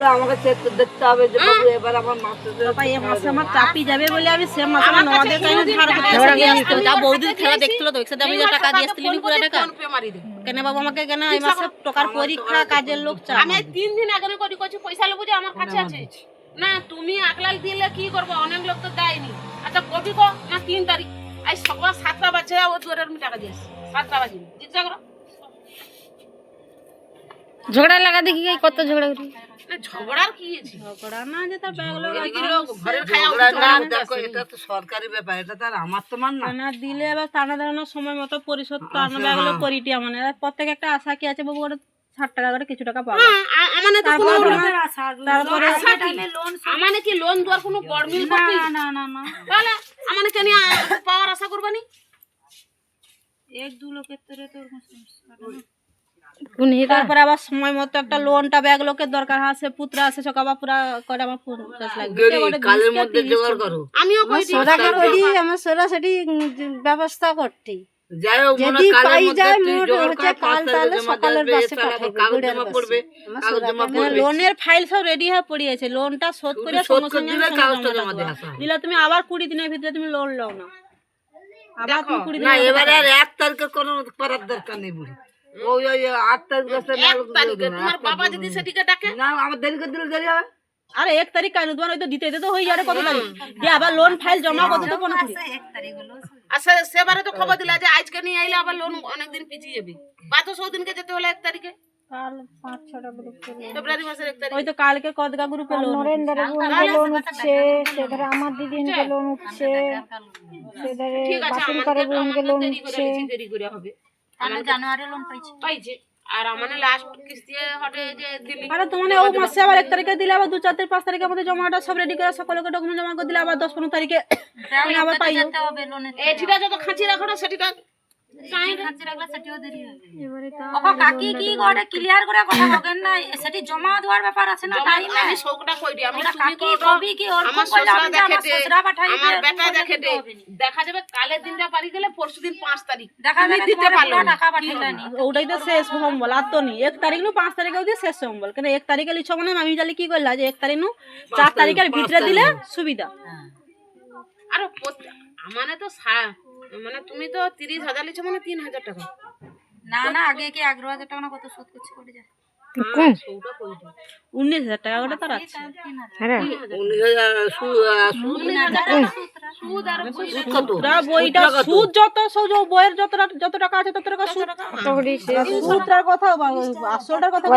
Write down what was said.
আমাকে চেক দেখতে হবে যে বাবু এবার আমার মাসে বাবা এই মাসে আমার চাপি যাবে বলে আমি সে মাসে নদের কাছে ধার করে দিয়ে আসতে যা বৌদি খেলা দেখছিল তো 100 টাকা দিয়ে আসছিল নি পুরো টাকা কেন বাবা আমাকে কেন এই মাসে টাকার পরীক্ষা কাজের লোক চাই আমি 3 দিন আগে করি কইছি পয়সা লব যে আমার কাছে আছে না তুমি আকলাল দিলে কি করব অনেক লোক তো দেয়নি আচ্ছা কবি কো না 3 তারিখ আজ সকাল 7টা বাজে ও দুয়ারের আমি টাকা দিয়েছি 7টা বাজে জিজ্ঞাসা করো ঝগড়া লাগা দেখি কত ঝগড়া করি না ঝগড়ার কি আছে ঝগড়া না যে তার ব্যাগ লোক এদিকে লোক ঘরে খায়া না দেখো এটা তো সরকারি ব্যাপার এটা তো আর আমার তো মান না না দিলে এবার টানা দাঁড়ানোর সময় মতো পরিশোধ তো আনা ব্যাগ লোক করিটি মানে প্রত্যেক একটা আশা কি আছে বাবু ওটা 60 টাকা করে কিছু টাকা পাবো আমানে তো কোনো তারপরে আমানে কি লোন দেওয়ার কোনো গড়মিল করতে না না না তাহলে আমানে কেন পাওয়ার আশা করবানি এক দু লোকের তরে তোর তারপরে আবার সময় মতো একটা লোনটা ব্যাগ লোকের দরকার আছে পুত্র আছে সকাবা পুরা করে আমার 50 লাগবে কালের মধ্যে জোগাড় করো আমিও কইছি সোদাকে করি আমার সোরা সেটি ব্যবস্থা করতে যাই হোক মনে যদি কালের পাই মধ্যে যায় তুই মোট জোগাড় হচ্ছে কর কাল তাহলে সকালের বাসে পাঠাবো কাগজ জমা পড়বে কাগজ জমা পড়বে লোনের ফাইল সব রেডি হয়ে পড়ে আছে লোনটা শোধ করে শোধ সঙ্গে করে সঙ্গে দিলে আমি কাগজটা জমা জমা দেবো। দিয়ে আসা হবে। দিলে তুমি আবার 20 দিনের ভিতরে তুমি লোন লও না আবার তুমি 20 না দিনের এবারে আর 1 তারিখে কোনো করার দরকার নেই বুড়ি ওই 8 তারিখ গেছে না 1 তারিখে তোমার বাবা যদি সেদিকে ডাকে না আমার দেরি করে দিলে দেরি হবে আরে 1 তারিখ কাল তোমার হয়তো দিতে দিতে হয়ে যাবে কত তারিখ দিয়ে আবার লোন ফাইল জমা করতে তো কোনো আর সেবারে তো খবর দিলা যে আজকে নিয়ে আইলে আবার লোন অনেক দিন পিছিয়ে যাবে 12 দিনকে যেতে হলে 1 তারিখে কাল 5-6টা গ্রুপ ফেব্রুয়ারি মাসের 1 তারিখ ওই তো কালকে কদগা গ্রুপে লোন নরেন্দ্র লোন উঠছে সেধারে আমার দিদিনকে লোন উঠছে সেধারে ঠিক আছে বাসন করে বোনকে লোন দেরি করে উঠছে দিছি, দেরি করে হবে আমরা জানুয়ারি লোন পাইছে আর আমানে লাস্ট কিস্তি হটে যে দিলি আরে তোমার ও মাসে আবার 1 তারিখে দিলে আবার 2 4 থেকে 5 তারিখের মধ্যে জমাটা সব রেডি করে সকলকে ডকুমেন্ট জমা করে দিলে আবার 10-15 তারিখে তুমি আবার পাইও এটিটা যত খাঁচি রাখো না সেটিটা কাকি কি করে ক্লিয়ার করে কথা বলেন না সেটি জমা দেওয়ার ব্যাপার আছে না তাই না আমি শোকটা কই দি আমি তুমি কাকি কই কবি কি ওর আমার কইলা শ্বশুরা আমি দেখে আমার শ্বশুরা পাঠাই আমার বেটা দেখে দেখা যাবে কালের দিনটা পারি গেলে পরশুদিন 5 তারিখ দেখা তুমি যাবে দিতে পারলো না টাকা পাঠাইলানি ওটাই তো শেষ সম্বল আর তো নি 1 তারিখ নু 5 তারিখে দিয়ে শেষ সম্বল কেন 1 তারিখে লিছো মানে আমি জানি কি করলা যে 1 তারিখ নু 4 তারিখের ভিতরে দিলে সুবিধা আর আমানে তো মানে তুমি তো 30,000 লিছো মানে 3,000 টাকা না না আগে কি 11,000 টাকা না কত শোধ করছে করে যায় শোকটা কই দি 19,000 টাকা করে তার আছে সুদ আর পুরা বইটা সুদ যত সব বইয়ের যত টাকা আছে তত টাকা সুদ সুদটার কথা আসলটার কথা